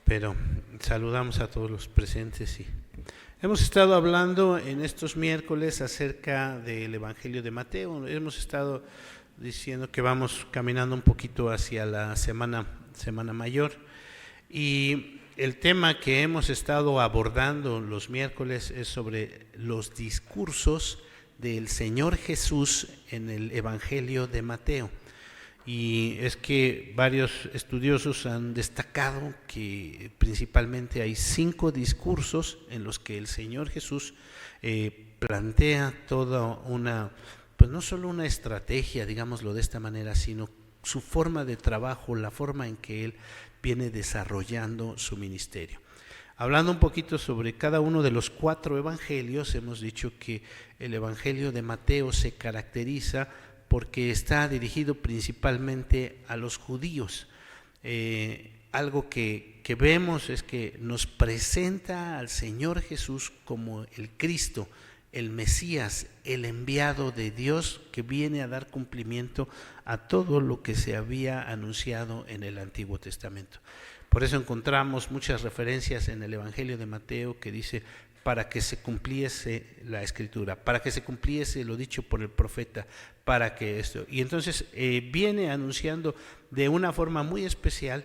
pero saludamos a todos los presentes. Hemos estado hablando en estos miércoles acerca del Evangelio de Mateo. Hemos estado diciendo que vamos caminando un poquito hacia la Semana Mayor, y el tema que hemos estado abordando los miércoles es sobre los discursos del Señor Jesús en el Evangelio de Mateo. Y es que varios estudiosos han destacado que principalmente hay 5 discursos en los que el Señor Jesús plantea toda una, pues no solo una estrategia, digámoslo de esta manera, sino su forma de trabajo, la forma en que Él viene desarrollando su ministerio. Hablando un poquito sobre cada uno de los 4 evangelios, hemos dicho que el Evangelio de Mateo se caracteriza porque está dirigido principalmente a los judíos. Algo que vemos es que nos presenta al Señor Jesús como el Cristo, el Mesías, el enviado de Dios que viene a dar cumplimiento a todo lo que se había anunciado en el Antiguo Testamento. Por eso encontramos muchas referencias en el Evangelio de Mateo que dice: para que se cumpliese la Escritura, para que se cumpliese lo dicho por el profeta, para que esto. Y entonces viene anunciando de una forma muy especial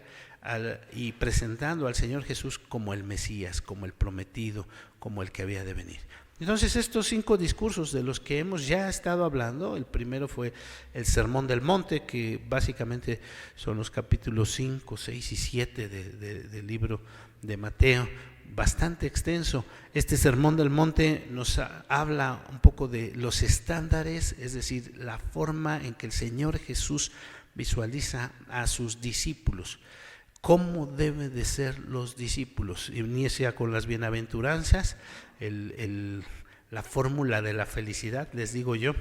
y presentando al Señor Jesús como el Mesías, como el prometido, como el que había de venir. Entonces estos 5 discursos de los que hemos ya estado hablando, el primero fue el Sermón del Monte, que básicamente son los capítulos 5, 6 y 7 del libro de Mateo, bastante extenso. Este Sermón del Monte nos habla un poco de los estándares, es decir, la forma en que el Señor Jesús visualiza a sus discípulos. ¿Cómo deben de ser los discípulos? Inicia con las bienaventuranzas, la fórmula de la felicidad, les digo yo,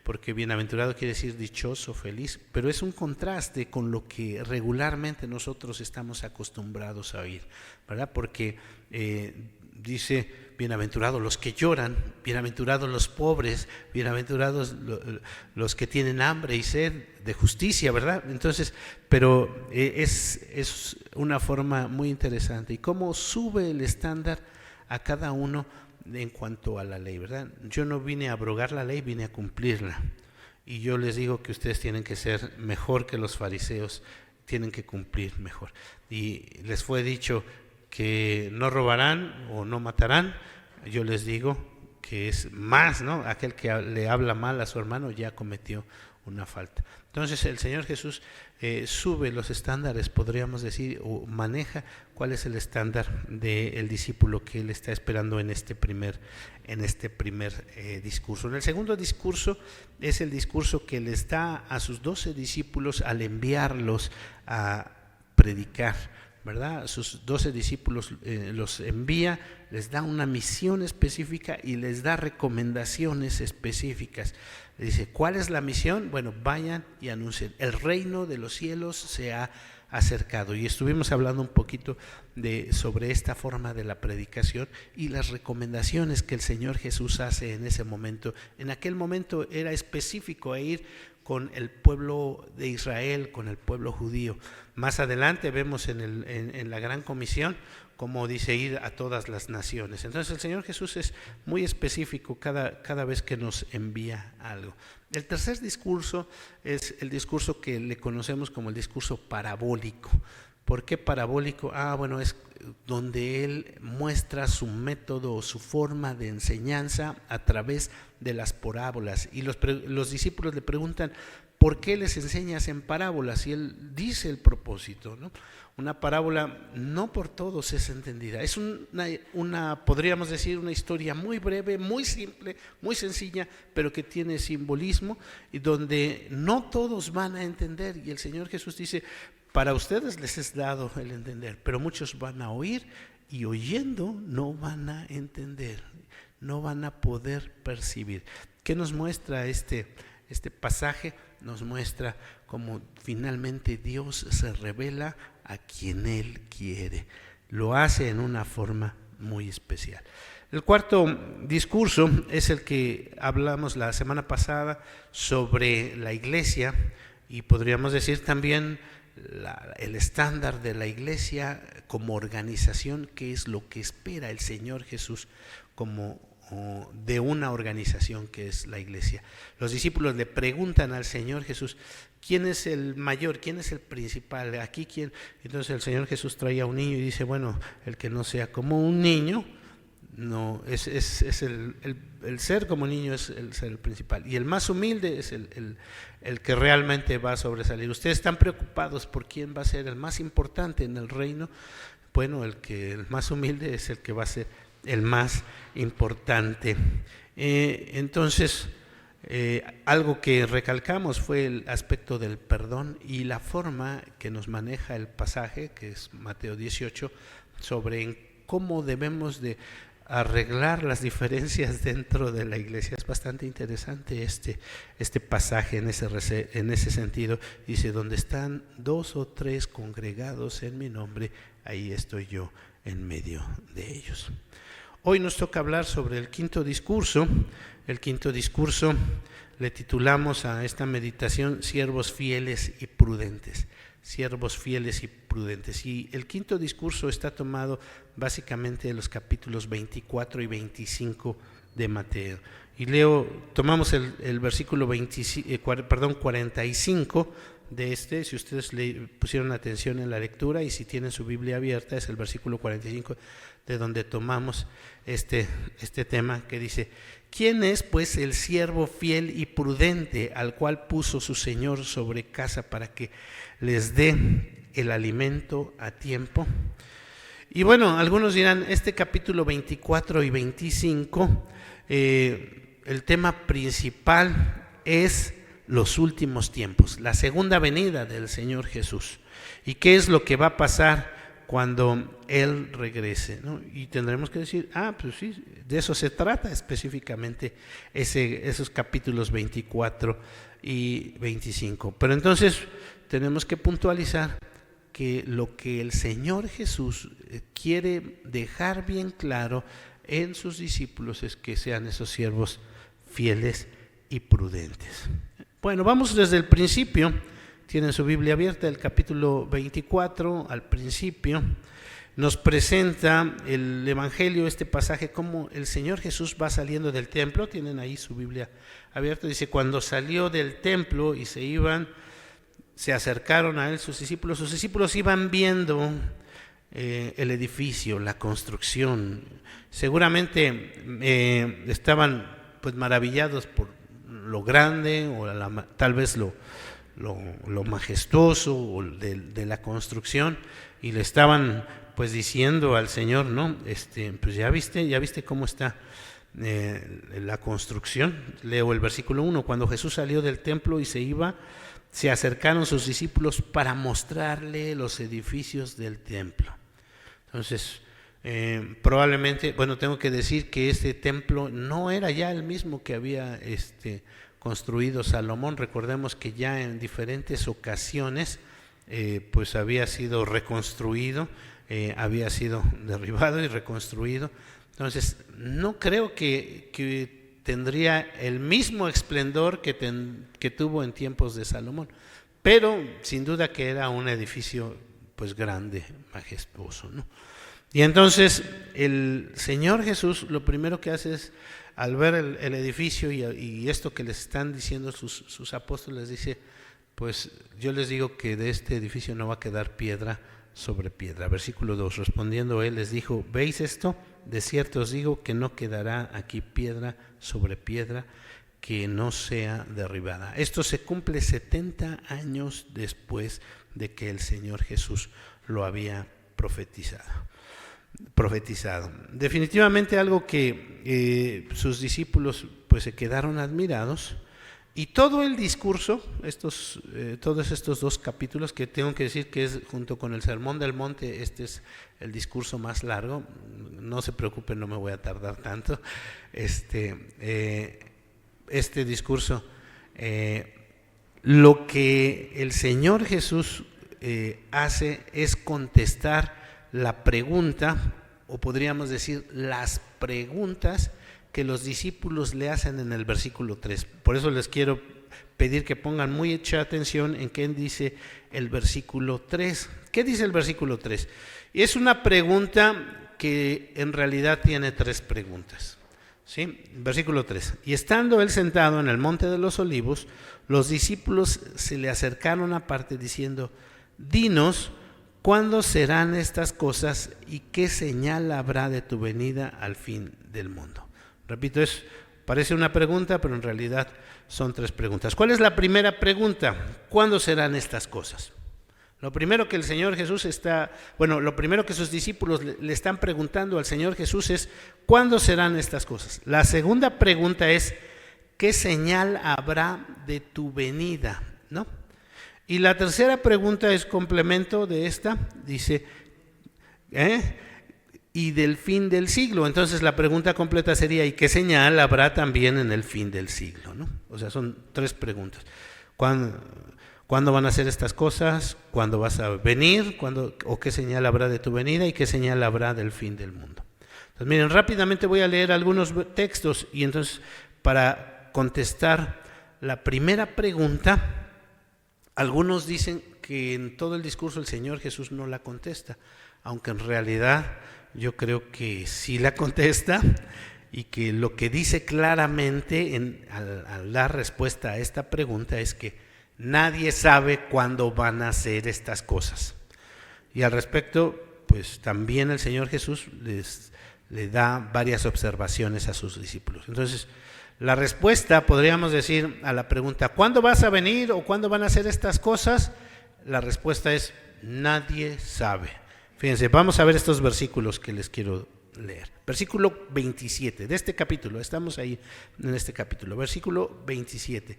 porque bienaventurado quiere decir dichoso, feliz, pero es un contraste con lo que regularmente nosotros estamos acostumbrados a oír, ¿verdad? Porque dice: bienaventurados los que lloran, bienaventurados los pobres, bienaventurados los que tienen hambre y sed de justicia, ¿verdad? Entonces, pero es una forma muy interesante. Y cómo sube el estándar a cada uno en cuanto a la ley, ¿verdad? Yo no vine a abrogar la ley, vine a cumplirla. Y yo les digo que ustedes tienen que ser mejor que los fariseos, tienen que cumplir mejor. Y les fue dicho que no robarán o no matarán. Yo les digo que es más, ¿no? Aquel que le habla mal a su hermano ya cometió una falta. Entonces el Señor Jesús sube los estándares, podríamos decir, o maneja cuál es el estándar del discípulo que Él está esperando en este primer discurso. En el segundo discurso es el discurso que les da a sus 12 discípulos al enviarlos a predicar, ¿verdad? Sus 12 discípulos los envía, les da una misión específica y les da recomendaciones específicas. Dice: ¿cuál es la misión? Bueno, vayan y anuncien: el reino de los cielos se ha acercado. Y estuvimos hablando un poquito sobre esta forma de la predicación y las recomendaciones que el Señor Jesús hace en ese momento. En aquel momento era específico a ir con el pueblo de Israel, con el pueblo judío. Más adelante vemos en la Gran Comisión como dice: ir a todas las naciones. Entonces el Señor Jesús es muy específico cada vez que nos envía algo. El tercer discurso es el discurso que le conocemos como el discurso parabólico. ¿Por qué parabólico? Bueno, es donde Él muestra su método o su forma de enseñanza a través de las parábolas. Y los discípulos le preguntan: ¿por qué les enseñas en parábolas? Y Él dice el propósito, ¿no? Una parábola no por todos es entendida. Es podríamos decir, una historia muy breve, muy simple, muy sencilla, pero que tiene simbolismo y donde no todos van a entender. Y el Señor Jesús dice: para ustedes les es dado el entender, pero muchos van a oír y oyendo no van a entender, no van a poder percibir. ¿Qué nos muestra este pasaje? Nos muestra cómo finalmente Dios se revela a quien Él quiere. Lo hace en una forma muy especial. El cuarto discurso es el que hablamos la semana pasada sobre la iglesia, y podríamos decir también el estándar de la iglesia como organización, que es lo que espera el Señor Jesús como de una organización que es la iglesia. Los discípulos le preguntan al Señor Jesús: ¿quién es el mayor? ¿Quién es el principal? ¿Aquí quién? Entonces el Señor Jesús traía a un niño y dice: bueno, el que no sea como un niño, no es el ser como niño, es el ser el principal, y el más humilde es el que realmente va a sobresalir. Ustedes están preocupados por quién va a ser el más importante en el reino. Bueno, el más humilde es el que va a ser el más importante. Entonces, algo que recalcamos fue el aspecto del perdón y la forma que nos maneja el pasaje, que es Mateo 18, sobre cómo debemos de arreglar las diferencias dentro de la iglesia. Es bastante interesante este pasaje en ese sentido. Dice: donde están 2 o 3 congregados en mi nombre, ahí estoy yo en medio de ellos. Hoy nos toca hablar sobre el quinto discurso. El quinto discurso le titulamos a esta meditación: siervos fieles y prudentes. Siervos fieles y prudentes. Y el quinto discurso está tomado básicamente de los capítulos 24 y 25 de Mateo. Y tomamos el versículo 45 de si ustedes le pusieron atención en la lectura, y si tienen su Biblia abierta, es el versículo 45 de donde tomamos este tema, que dice: ¿quién es pues el siervo fiel y prudente al cual puso su Señor sobre casa para que les dé el alimento a tiempo? Y bueno, algunos dirán, este capítulo 24 y 25, el tema principal es los últimos tiempos, la segunda venida del Señor Jesús. ¿Y qué es lo que va a pasar cuando Él regrese, ¿no? Y tendremos que decir: pues sí, de eso se trata específicamente esos capítulos 24 y 25. Pero entonces tenemos que puntualizar que lo que el Señor Jesús quiere dejar bien claro en sus discípulos es que sean esos siervos fieles y prudentes. Bueno, vamos desde el principio. Tienen su Biblia abierta. El capítulo 24, al principio, nos presenta el Evangelio, este pasaje, cómo el Señor Jesús va saliendo del templo. Tienen ahí su Biblia abierta. Dice: cuando salió del templo y se acercaron a él sus discípulos iban viendo el edificio, la construcción. Seguramente estaban pues maravillados por lo grande, o tal vez lo majestuoso de la construcción, y le estaban pues diciendo al Señor: no, pues ya viste cómo está la construcción. Leo el versículo 1: cuando Jesús salió del templo y se acercaron sus discípulos para mostrarle los edificios del templo. Entonces, probablemente, tengo que decir que este templo no era ya el mismo que había construido Salomón. Recordemos que ya en diferentes ocasiones pues había sido reconstruido, había sido derribado y reconstruido. Entonces, no creo que tendría el mismo esplendor que tuvo en tiempos de Salomón, pero sin duda que era un edificio pues grande, majestuoso, ¿no? Y entonces el Señor Jesús lo primero que hace es, al ver el edificio y esto que les están diciendo sus apóstoles, dice: pues yo les digo que de este edificio no va a quedar piedra sobre piedra. Versículo 2: respondiendo él les dijo: ¿veis esto? De cierto os digo que no quedará aquí piedra sobre piedra que no sea derribada. Esto se cumple 70 años después de que el Señor Jesús lo había profetizado. Definitivamente algo que sus discípulos pues se quedaron admirados. Y todo el discurso, todos estos 2 capítulos, que tengo que decir que es junto con el Sermón del Monte, este es el discurso más largo. No se preocupen, no me voy a tardar tanto. Este discurso, lo que el Señor Jesús hace es contestar la pregunta, o podríamos decir las preguntas que los discípulos le hacen en el versículo 3. Por eso les quiero pedir que pongan mucha atención en qué dice el versículo 3. ¿Qué dice el versículo 3? Y es una pregunta que en realidad tiene tres preguntas. ¿Sí? Versículo 3. Y estando él sentado en el monte de los olivos, los discípulos se le acercaron aparte diciendo: dinos, ¿cuándo serán estas cosas y qué señal habrá de tu venida al fin del mundo? Repito, parece una pregunta, pero en realidad son tres preguntas. ¿Cuál es la primera pregunta? ¿Cuándo serán estas cosas? Lo primero que el Señor Jesús lo primero que sus discípulos le están preguntando al Señor Jesús es: ¿cuándo serán estas cosas? La segunda pregunta es: ¿qué señal habrá de tu venida? ¿No? Y la tercera pregunta es complemento de esta, dice, y del fin del siglo. Entonces la pregunta completa sería: ¿y qué señal habrá también en el fin del siglo? ¿No? O sea, son tres preguntas. ¿Cuándo van a ser estas cosas? ¿Cuándo vas a venir? ¿O qué señal habrá de tu venida? ¿Y qué señal habrá del fin del mundo? Entonces, miren, rápidamente voy a leer algunos textos y entonces para contestar la primera pregunta, algunos dicen que en todo el discurso el Señor Jesús no la contesta, aunque en realidad yo creo que sí la contesta, y que lo que dice claramente al dar respuesta a esta pregunta es que nadie sabe cuándo van a ser estas cosas. Y al respecto, pues también el Señor Jesús le da varias observaciones a sus discípulos. Entonces, la respuesta, podríamos decir, a la pregunta ¿cuándo vas a venir o cuándo van a ser estas cosas? La respuesta es: nadie sabe. Fíjense, vamos a ver estos versículos que les quiero leer. Versículo 27 de este capítulo, estamos ahí en este capítulo, versículo 27.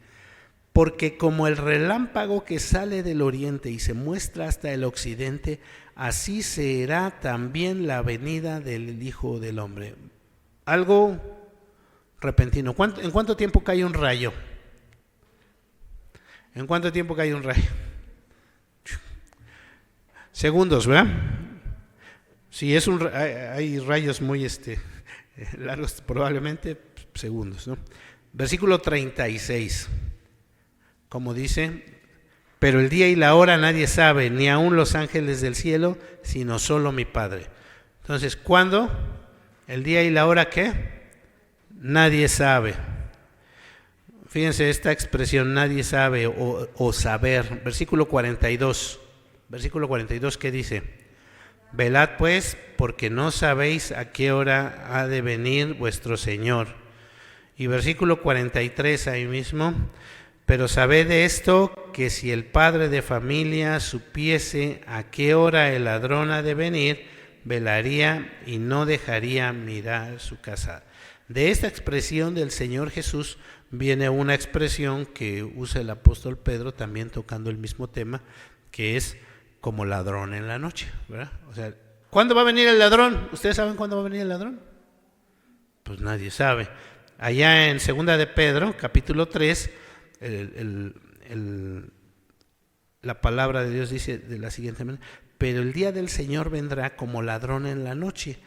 Porque como el relámpago que sale del oriente y se muestra hasta el occidente, así será también la venida del Hijo del Hombre. Algo repentino. ¿En cuánto tiempo cae un rayo? ¿En cuánto tiempo cae un rayo? Segundos, ¿verdad? Si hay rayos muy largos, probablemente segundos, ¿no? Versículo 36. Como dice: pero el día y la hora nadie sabe, ni aun los ángeles del cielo, sino solo mi Padre. Entonces, ¿cuándo? ¿El día y la hora qué? Nadie sabe. Fíjense esta expresión, nadie sabe o saber. Versículo 42. Versículo 42, ¿qué dice? Velad pues, porque no sabéis a qué hora ha de venir vuestro Señor. Y versículo 43 ahí mismo: pero sabed de esto, que si el padre de familia supiese a qué hora el ladrón ha de venir, velaría y no dejaría mirar su casa. De esta expresión del Señor Jesús viene una expresión que usa el apóstol Pedro, también tocando el mismo tema, que es como ladrón en la noche, ¿verdad? O sea, ¿cuándo va a venir el ladrón? ¿Ustedes saben cuándo va a venir el ladrón? Pues nadie sabe. Allá en 2 de Pedro, capítulo 3, la palabra de Dios dice de la siguiente manera: pero el día del Señor vendrá como ladrón en la noche,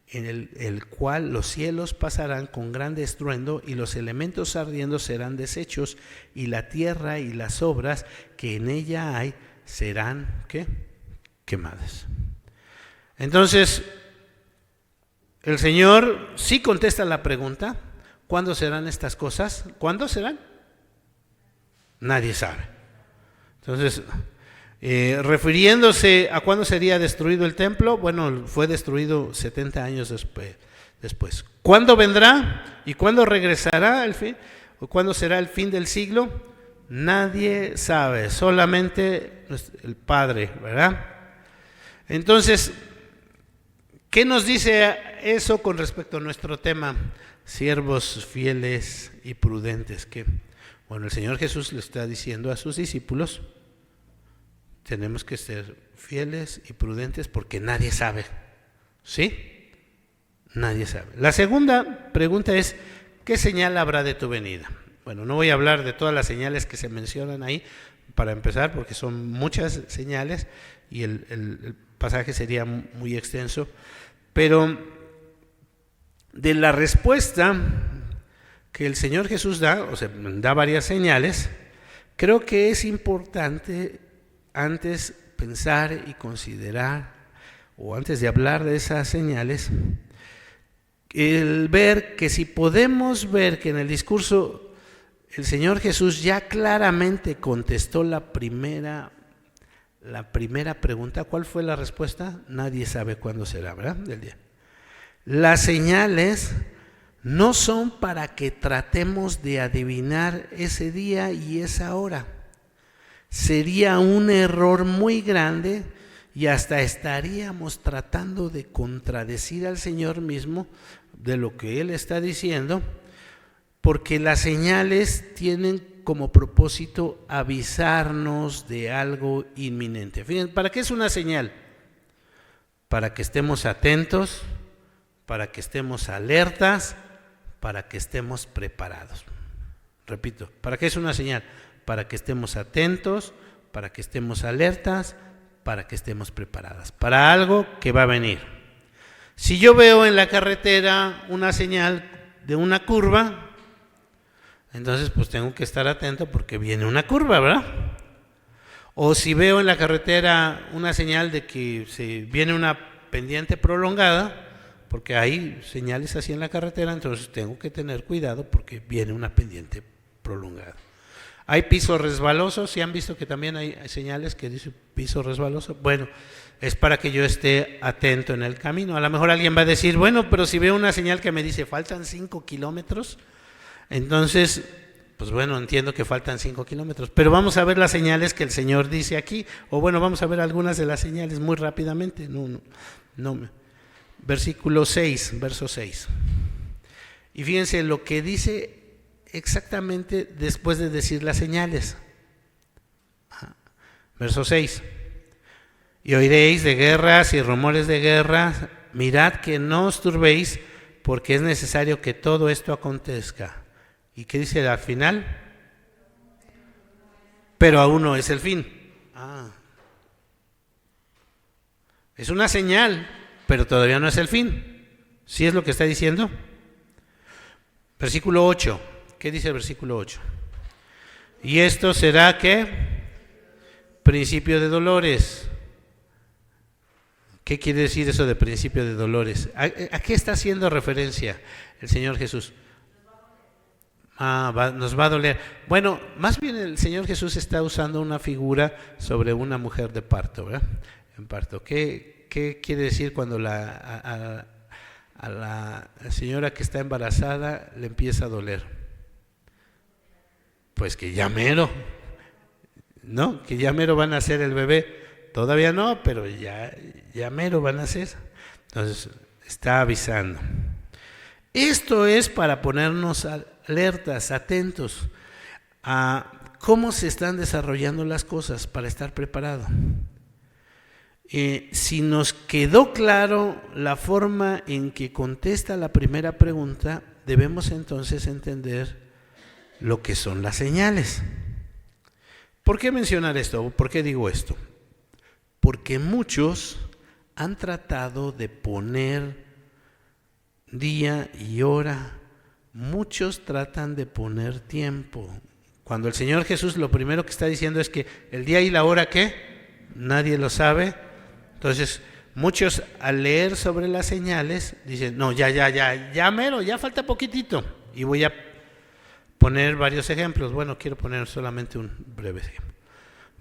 en el cual los cielos pasarán con grande estruendo y los elementos ardiendo serán deshechos, y la tierra y las obras que en ella hay serán ¿qué? Quemadas. Entonces, el Señor sí contesta la pregunta: ¿cuándo serán estas cosas? ¿Cuándo serán? Nadie sabe. Entonces, refiriéndose a cuándo sería destruido el templo, bueno, fue destruido 70 años después. ¿Cuándo vendrá y cuándo regresará el fin? ¿O cuándo será el fin del siglo? Nadie sabe, solamente el Padre, ¿verdad? Entonces, ¿qué nos dice eso con respecto a nuestro tema? Siervos fieles y prudentes. Que, bueno, el Señor Jesús le está diciendo a sus discípulos: tenemos que ser fieles y prudentes porque nadie sabe. ¿Sí? Nadie sabe. La segunda pregunta es: ¿qué señal habrá de tu venida? Bueno, no voy a hablar de todas las señales que se mencionan ahí para empezar, porque son muchas señales y el pasaje sería muy extenso, pero de la respuesta que el Señor Jesús da, o sea, da varias señales, creo que es importante antes pensar y considerar, o antes de hablar de esas señales, el ver que si podemos ver que en el discurso el Señor Jesús ya claramente contestó la primera pregunta. ¿Cuál fue la respuesta? Nadie sabe cuándo será, ¿verdad? Del día. Las señales no son para que tratemos de adivinar ese día y esa hora. Sería un error muy grande y hasta estaríamos tratando de contradecir al Señor mismo de lo que Él está diciendo, porque las señales tienen como propósito avisarnos de algo inminente. Fíjense, ¿para qué es una señal? Para que estemos atentos, para que estemos alertas, para que estemos preparados. Repito, ¿para qué es una señal? Para que estemos atentos, para que estemos alertas, para que estemos preparadas, para algo que va a venir. Si yo veo en la carretera una señal de una curva, entonces pues tengo que estar atento porque viene una curva, ¿verdad? O si veo en la carretera una señal de que se viene una pendiente prolongada, porque hay señales así en la carretera, entonces tengo que tener cuidado porque viene una pendiente prolongada. Hay pisos resbalosos, ¿sí han visto que también hay señales que dicen piso resbaloso? Bueno, es para que yo esté atento en el camino. A lo mejor alguien va a decir, bueno, pero si veo una señal que me dice faltan 5 kilómetros, entonces, pues bueno, entiendo que faltan 5 kilómetros, pero vamos a ver las señales que el Señor dice aquí, o bueno, vamos a ver algunas de las señales muy rápidamente. Versículo 6, verso 6. Y fíjense lo que dice exactamente después de decir las señales. Verso 6. Y oiréis de guerras y rumores de guerra, mirad que no os turbéis, porque es necesario que todo esto acontezca. ¿Y qué dice al final? Pero aún no es el fin. Es una señal, pero todavía no es el fin. ¿Sí es lo que está diciendo? Versículo 8. ¿Qué dice el versículo 8? Y esto será, ¿qué? Principio de dolores. ¿Qué quiere decir eso de principio de dolores? ¿A qué está haciendo referencia el Señor Jesús? Nos va a doler. Bueno, más bien el Señor Jesús está usando una figura sobre una mujer de parto, ¿verdad? En parto. ¿Qué quiere decir cuando a la señora que está embarazada le empieza a doler? Pues que ya mero, ¿no? Que ya mero van a nacer el bebé. Todavía no, pero ya mero van a nacer. Entonces, está avisando. Esto es para ponernos alertas, atentos a cómo se están desarrollando las cosas para estar preparado. Si nos quedó claro la forma en que contesta la primera pregunta, debemos entonces entender lo que son las señales. ¿Por qué mencionar esto? ¿Por qué digo esto? Porque muchos han tratado de poner día y hora, muchos tratan de poner tiempo. Cuando el Señor Jesús lo primero que está diciendo es que el día y la hora, ¿qué? Nadie lo sabe. Entonces, muchos al leer sobre las señales dicen, no, ya mero, ya falta poquitito. Y voy a poner varios ejemplos. Bueno, quiero poner solamente un breve ejemplo.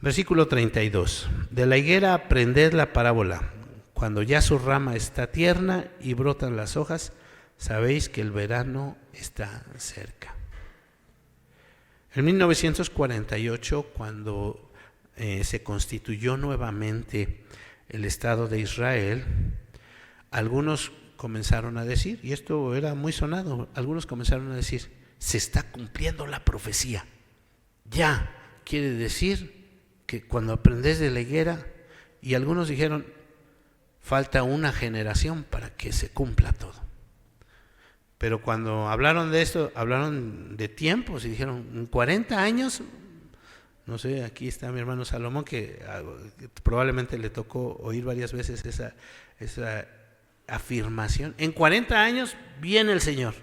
Versículo 32. De la higuera aprended la parábola. Cuando ya su rama está tierna y brotan las hojas, sabéis que el verano está cerca. En 1948, cuando se constituyó nuevamente el Estado de Israel, algunos comenzaron a decir, y esto era muy sonado, algunos comenzaron a decir, se está cumpliendo la profecía. Ya, quiere decir que cuando aprendes de la higuera, y algunos dijeron, falta una generación para que se cumpla todo. Pero cuando hablaron de esto, hablaron de tiempos y dijeron, en 40 años, no sé, aquí está mi hermano Salomón, que probablemente le tocó oír varias veces esa afirmación. En 40 años viene el Señor.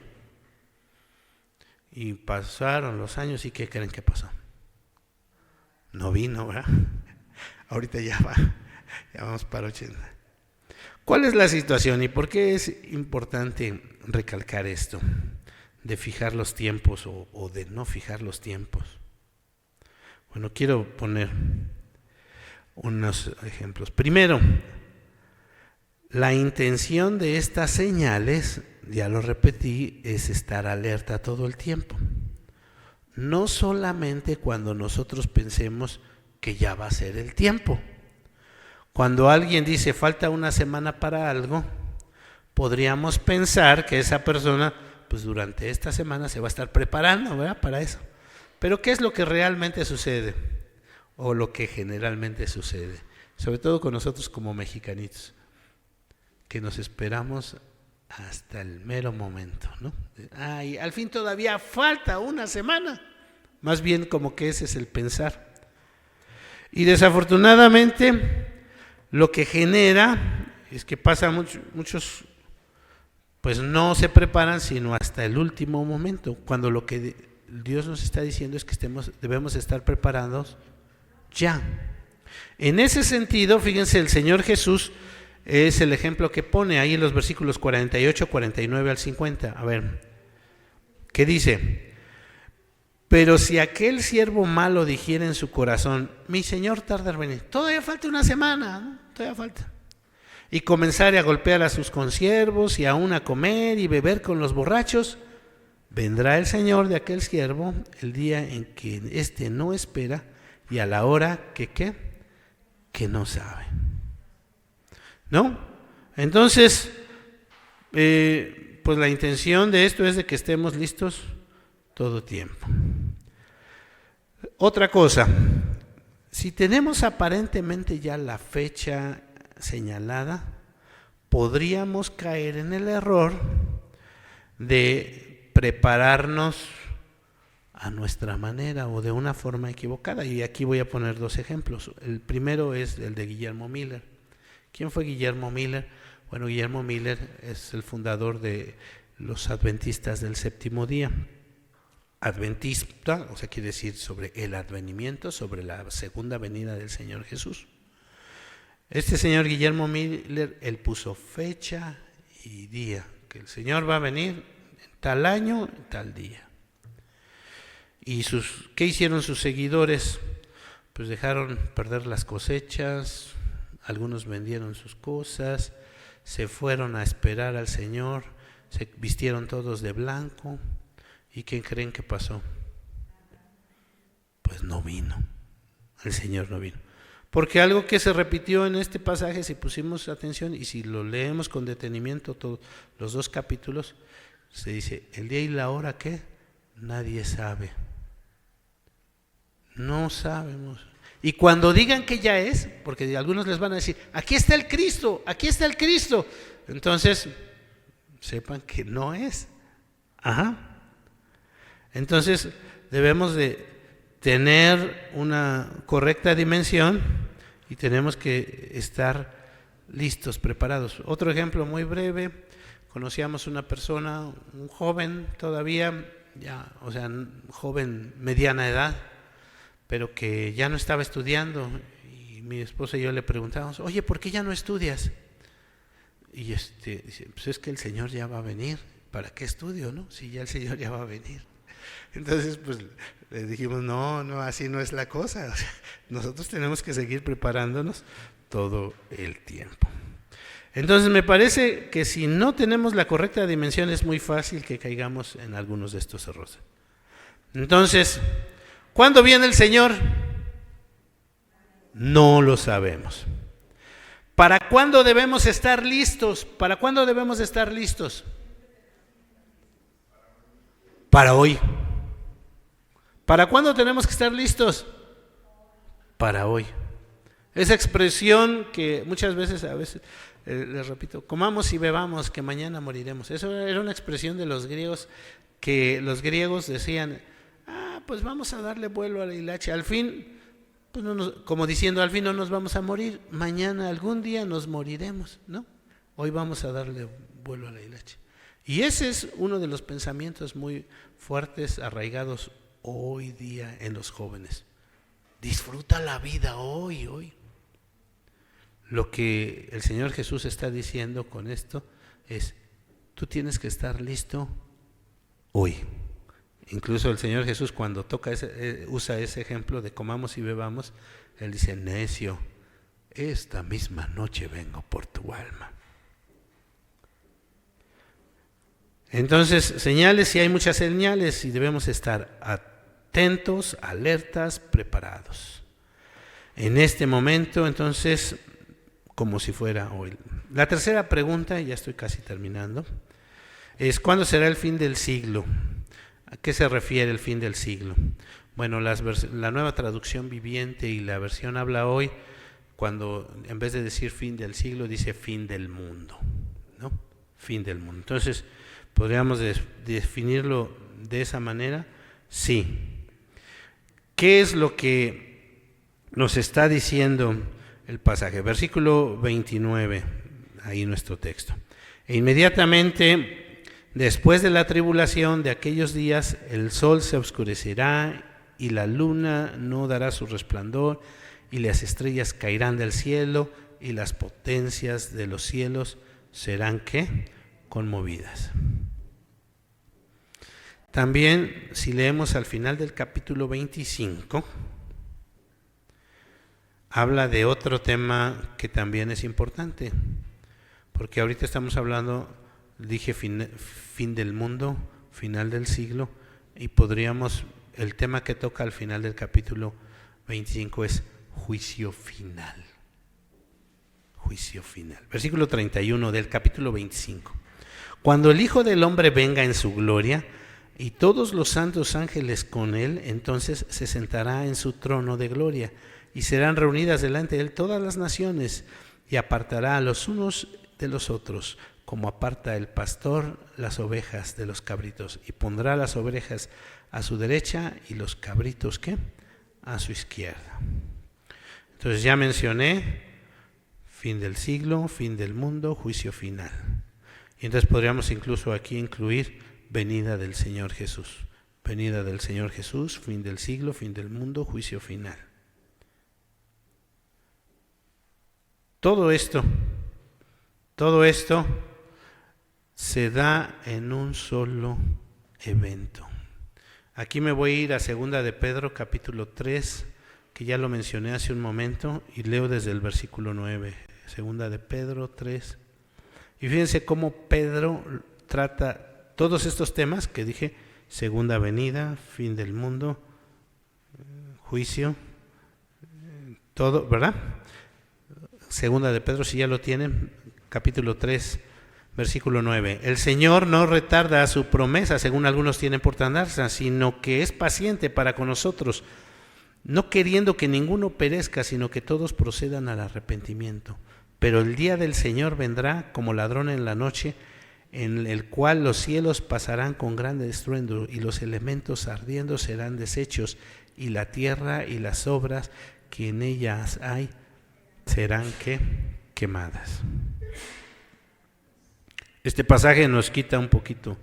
Y pasaron los años y ¿qué creen que pasó? No vino, ¿verdad? Ahorita ya vamos para 80. ¿Cuál es la situación y por qué es importante recalcar esto? De fijar los tiempos o de no fijar los tiempos. Bueno, quiero poner unos ejemplos. Primero, la intención de estas señales, ya lo repetí, es estar alerta todo el tiempo. No solamente cuando nosotros pensemos que ya va a ser el tiempo. Cuando alguien dice falta una semana para algo, podríamos pensar que esa persona, pues durante esta semana se va a estar preparando, ¿verdad? Para eso. Pero ¿qué es lo que realmente sucede? O lo que generalmente sucede, sobre todo con nosotros como mexicanitos, que nos esperamos hasta el mero momento, ¿no? Ay, al fin todavía falta una semana. Más bien como que ese es el pensar. Y desafortunadamente lo que genera es que pasa muchos pues no se preparan sino hasta el último momento, cuando lo que Dios nos está diciendo es que debemos estar preparados ya. En ese sentido, fíjense, el Señor Jesús es el ejemplo que pone ahí en los versículos 48, 49 al 50. A ver, ¿qué dice? Pero si aquel siervo malo dijera en su corazón, mi Señor tarda en venir, todavía falta una semana, ¿no? Todavía falta. Y comenzare a golpear a sus consiervos y aún a comer y beber con los borrachos, vendrá el Señor de aquel siervo el día en que éste no espera y a la hora que no sabe. ¿No? Entonces, pues la intención de esto es de que estemos listos todo tiempo. Otra cosa, si tenemos aparentemente ya la fecha señalada, podríamos caer en el error de prepararnos a nuestra manera o de una forma equivocada. Y aquí voy a poner dos ejemplos. El primero es el de Guillermo Miller. ¿Quién fue Guillermo Miller? Bueno, Guillermo Miller es el fundador de los adventistas del séptimo día. Adventista, o sea, quiere decir sobre el advenimiento, sobre la segunda venida del Señor Jesús. Este señor Guillermo Miller, él puso fecha y día, que el Señor va a venir en tal año, en tal día. ¿Y qué hicieron sus seguidores? Pues dejaron perder las cosechas, algunos vendieron sus cosas, se fueron a esperar al Señor, se vistieron todos de blanco. ¿Y qué creen que pasó? Pues no vino, el Señor no vino. Porque algo que se repitió en este pasaje, si pusimos atención y si lo leemos con detenimiento todos los dos capítulos, se dice, el día y la hora, ¿qué? Nadie sabe. No sabemos. Y cuando digan que ya es, porque algunos les van a decir, aquí está el Cristo, aquí está el Cristo. Entonces, sepan que no es. Ajá. Entonces, debemos de tener una correcta dimensión y tenemos que estar listos, preparados. Otro ejemplo muy breve, conocíamos una persona, un joven todavía, ya, o sea, joven mediana edad, pero que ya no estaba estudiando, y mi esposa y yo le preguntábamos, oye, ¿por qué ya no estudias? Y dice, pues es que el Señor ya va a venir, ¿para qué estudio, no? Si ya el Señor ya va a venir. Entonces, pues le dijimos, no, así no es la cosa. O sea, nosotros tenemos que seguir preparándonos todo el tiempo. Entonces, me parece que si no tenemos la correcta dimensión, es muy fácil que caigamos en algunos de estos errores. Entonces, ¿cuándo viene el Señor? No lo sabemos. ¿Para cuándo debemos estar listos? ¿Para cuándo debemos estar listos? Para hoy. ¿Para cuándo tenemos que estar listos? Para hoy. Esa expresión que muchas veces, les repito, comamos y bebamos, que mañana moriremos. Eso era una expresión de los griegos, que los griegos decían, pues vamos a darle vuelo a la hilacha. Al fin, pues como diciendo, al fin no nos vamos a morir, mañana algún día nos moriremos, ¿no? Hoy vamos a darle vuelo a la hilacha. Y ese es uno de los pensamientos muy fuertes, arraigados hoy día en los jóvenes. Disfruta la vida hoy. Lo que el Señor Jesús está diciendo con esto es, tú tienes que estar listo hoy. Incluso el Señor Jesús, cuando usa ese ejemplo de comamos y bebamos, Él dice, necio, esta misma noche vengo por tu alma. Entonces, señales, sí hay muchas señales y debemos estar atentos, alertas, preparados. En este momento, entonces, como si fuera hoy. La tercera pregunta, ya estoy casi terminando, es ¿cuándo será el fin del siglo? ¿A qué se refiere el fin del siglo? Bueno, la nueva traducción viviente y la versión habla hoy, cuando en vez de decir fin del siglo, dice fin del mundo, ¿no? Fin del mundo. Entonces, ¿podríamos definirlo de esa manera? Sí. ¿Qué es lo que nos está diciendo el pasaje? Versículo 29, ahí nuestro texto. E inmediatamente después de la tribulación de aquellos días, el sol se oscurecerá y la luna no dará su resplandor y las estrellas caerán del cielo y las potencias de los cielos serán ¿qué? Conmovidas. También, si leemos al final del capítulo 25, habla de otro tema que también es importante, porque ahorita estamos hablando, dije fin del mundo, final del siglo, y el tema que toca al final del capítulo 25 es juicio final. Juicio final. Versículo 31 del capítulo 25. Cuando el Hijo del Hombre venga en su gloria, y todos los santos ángeles con él, entonces se sentará en su trono de gloria, y serán reunidas delante de él todas las naciones, y apartará a los unos de los otros, como aparta el pastor las ovejas de los cabritos, y pondrá las ovejas a su derecha y los cabritos ¿qué? A su izquierda. Entonces ya mencioné fin del siglo, fin del mundo, juicio final. Y entonces podríamos incluso aquí incluir venida del Señor Jesús. Venida del Señor Jesús, fin del siglo, fin del mundo, juicio final. Todo esto se da en un solo evento. Aquí me voy a ir a 2 de Pedro, capítulo 3, que ya lo mencioné hace un momento, y leo desde el versículo 9. 2 de Pedro 3. Y fíjense cómo Pedro trata todos estos temas que dije: segunda venida, fin del mundo, juicio, todo, ¿verdad? 2 de Pedro, si ya lo tienen, capítulo 3, versículo 9. El Señor no retarda su promesa, según algunos tienen por tardanza, sino que es paciente para con nosotros, no queriendo que ninguno perezca, sino que todos procedan al arrepentimiento. Pero el día del Señor vendrá como ladrón en la noche, en el cual los cielos pasarán con grande estruendo, y los elementos ardiendo serán deshechos, y la tierra y las obras que en ellas hay serán quemadas. Este pasaje nos quita un poquito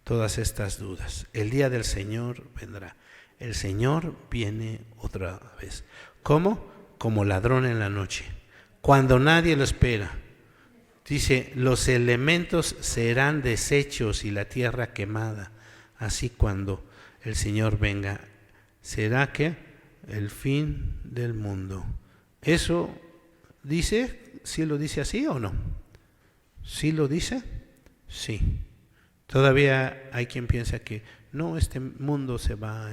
todas estas dudas. El día del Señor vendrá. El Señor viene otra vez. ¿Cómo? Como ladrón en la noche, cuando nadie lo espera. Dice, los elementos serán deshechos y la tierra quemada. Así cuando el Señor venga, será que el fin del mundo. ¿Eso dice? ¿Sí lo dice así o no? ¿Sí lo dice? Sí. Todavía hay quien piensa que no, este mundo se va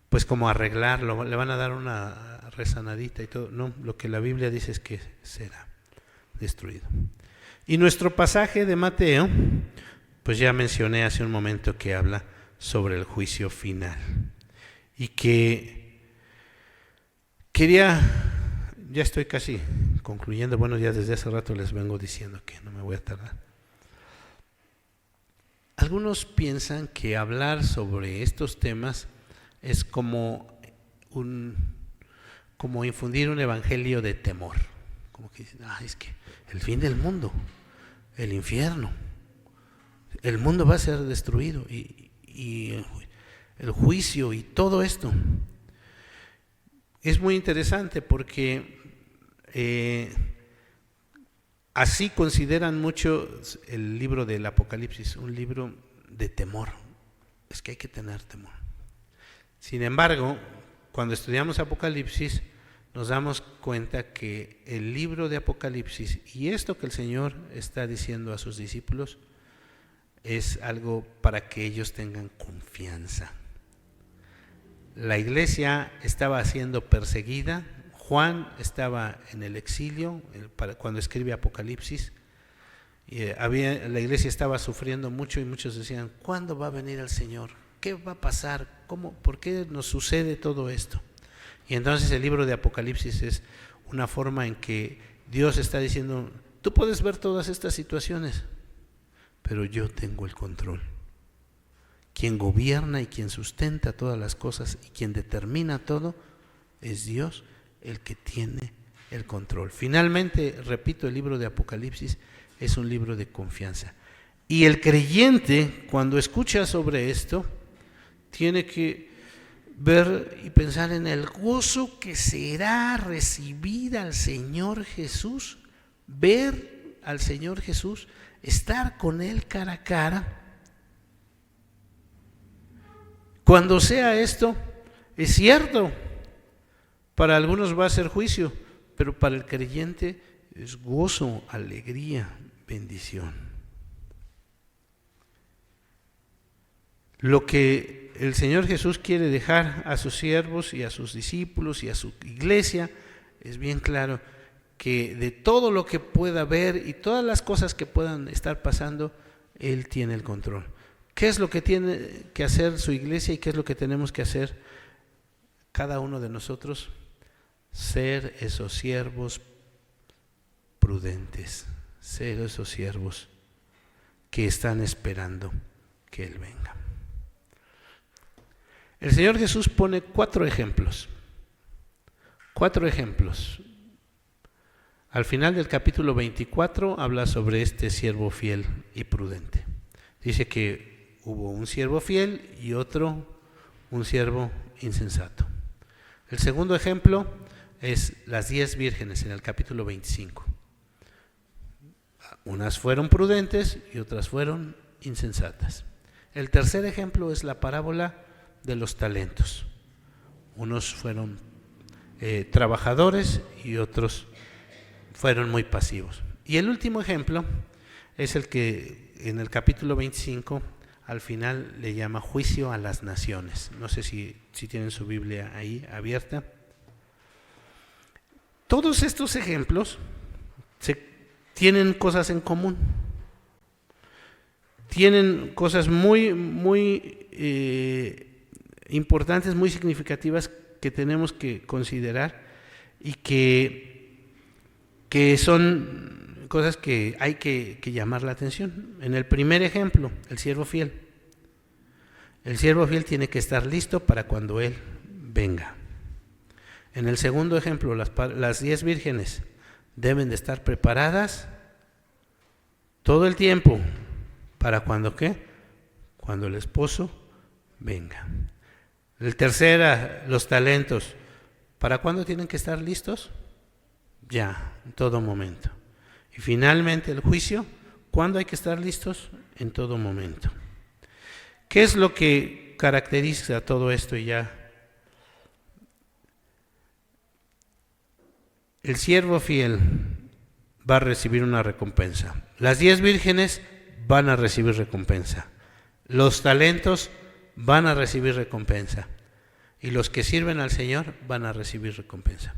pues como arreglarlo, le van a dar una rezanadita y todo. No, lo que la Biblia dice es que será destruido. Y nuestro pasaje de Mateo, pues ya mencioné hace un momento que habla sobre el juicio final. Y que ya estoy casi concluyendo, bueno, ya desde hace rato les vengo diciendo que no me voy a tardar. Algunos piensan que hablar sobre estos temas es como infundir un evangelio de temor. Como que dicen, es que el fin del mundo, el infierno, El mundo va a ser destruido y el juicio y todo esto. Es muy interesante porque así consideran mucho el libro del Apocalipsis, un libro de temor. Es que hay que tener temor. Sin embargo, cuando estudiamos Apocalipsis, nos damos cuenta que el libro de Apocalipsis y esto que el Señor está diciendo a sus discípulos es algo para que ellos tengan confianza. La iglesia estaba siendo perseguida, Juan estaba en el exilio cuando escribe Apocalipsis, la iglesia estaba sufriendo mucho y muchos decían, ¿cuándo va a venir el Señor? ¿Qué va a pasar? ¿Por qué nos sucede todo esto? Y entonces el libro de Apocalipsis es una forma en que Dios está diciendo, tú puedes ver todas estas situaciones, pero yo tengo el control. Quien gobierna y quien sustenta todas las cosas y quien determina todo es Dios, el que tiene el control. Finalmente, repito, el libro de Apocalipsis es un libro de confianza. Y el creyente, cuando escucha sobre esto, tiene que ver y pensar en el gozo que será recibir al Señor Jesús, ver al Señor Jesús, estar con Él cara a cara. Cuando sea esto, es cierto, para algunos va a ser juicio, pero para el creyente es gozo, alegría, bendición. Lo que el Señor Jesús quiere dejar a sus siervos y a sus discípulos y a su iglesia es bien claro, que de todo lo que pueda ver y todas las cosas que puedan estar pasando, Él tiene el control. ¿Qué es lo que tiene que hacer su iglesia y qué es lo que tenemos que hacer cada uno de nosotros? Ser esos siervos prudentes, ser esos siervos que están esperando que Él venga. El Señor Jesús pone 4 ejemplos. 4 ejemplos. Al final del capítulo 24 habla sobre este siervo fiel y prudente. Dice que hubo un siervo fiel y otro, un siervo insensato. El segundo ejemplo es las 10 vírgenes en el capítulo 25. Unas fueron prudentes y otras fueron insensatas. El tercer ejemplo es la parábola de los talentos. Unos fueron trabajadores y otros fueron muy pasivos. Y el último ejemplo es el que en el capítulo 25 al final le llama juicio a las naciones. No sé si tienen su Biblia ahí abierta. Todos estos ejemplos tienen cosas en común. Tienen cosas muy importantes, muy significativas que tenemos que considerar y que son cosas que hay que llamar la atención. En el primer ejemplo, el siervo fiel. El siervo fiel tiene que estar listo para cuando Él venga. En el segundo ejemplo, las 10 vírgenes deben de estar preparadas todo el tiempo. ¿Para cuando qué? Cuando el esposo venga. El tercero, los talentos. ¿Para cuándo tienen que estar listos? Ya, en todo momento. Y finalmente el juicio, ¿cuándo hay que estar listos? En todo momento. ¿Qué es lo que caracteriza todo esto? Y ya, el siervo fiel va a recibir una recompensa. Las 10 vírgenes van a recibir recompensa. Los talentos van a recibir recompensa. Y los que sirven al Señor van a recibir recompensa.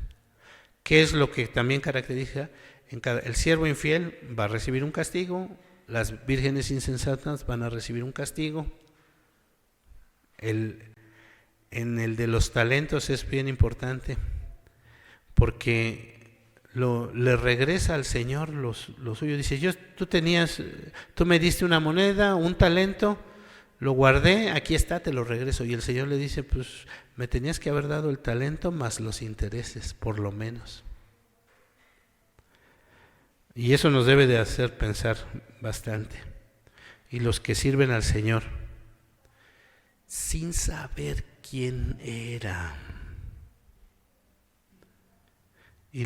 ¿Qué es lo que también caracteriza? El siervo infiel va a recibir un castigo, las vírgenes insensatas van a recibir un castigo. En el de los talentos es bien importante porque le regresa al Señor lo suyo. Dice, tú me diste una moneda, un talento, lo guardé, aquí está, te lo regreso. Y el Señor le dice, pues me tenías que haber dado el talento más los intereses, por lo menos. Y eso nos debe de hacer pensar bastante. y los que sirven al Señor sin saber quién era. Y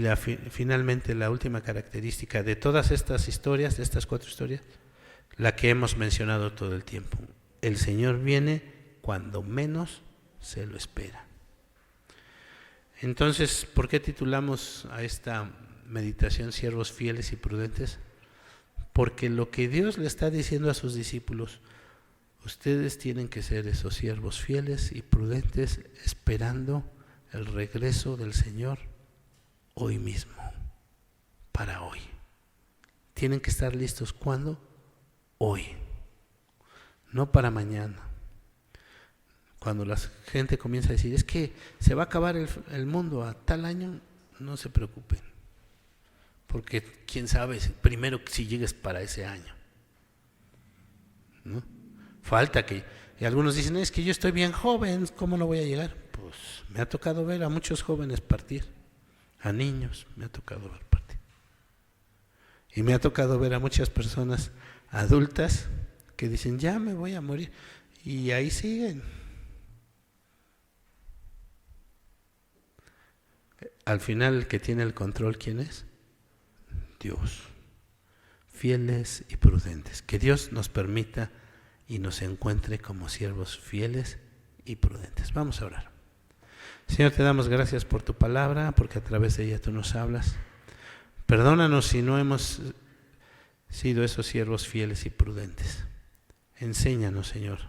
finalmente la última característica de todas estas historias, de estas 4 historias, la que hemos mencionado todo el tiempo. El Señor viene cuando menos se lo espera. Entonces, ¿por qué titulamos a esta meditación Siervos fieles y prudentes? Porque lo que Dios le está diciendo a sus discípulos, ustedes tienen que ser esos siervos fieles y prudentes esperando el regreso del Señor hoy mismo, para hoy. Tienen que estar listos, ¿cuándo? Hoy, no para mañana. Cuando la gente comienza a decir, es que se va a acabar el mundo a tal año, no se preocupen, porque quién sabe primero si llegues para ese año, ¿no? Falta que, y algunos dicen, es que yo estoy bien joven, ¿cómo no voy a llegar? Pues me ha tocado ver a muchos jóvenes partir, a niños me ha tocado ver partir, y me ha tocado ver a muchas personas adultas que dicen, ya me voy a morir, y ahí siguen. Al final el que tiene el control, ¿quién es? Dios. Fieles y prudentes. Que Dios nos permita y nos encuentre como siervos fieles y prudentes. Vamos a orar. Señor, te damos gracias por tu palabra, porque a través de ella tú nos hablas. Perdónanos si no hemos sido esos siervos fieles y prudentes. Enséñanos, Señor,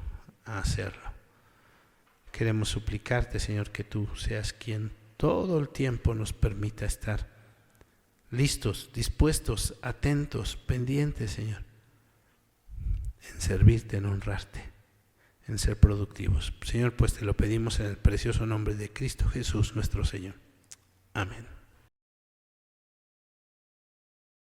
a hacerlo. Queremos suplicarte, Señor, que tú seas quien todo el tiempo nos permita estar listos, dispuestos, atentos, pendientes, Señor, en servirte, en honrarte, en ser productivos. Señor, pues te lo pedimos en el precioso nombre de Cristo Jesús, nuestro Señor. Amén.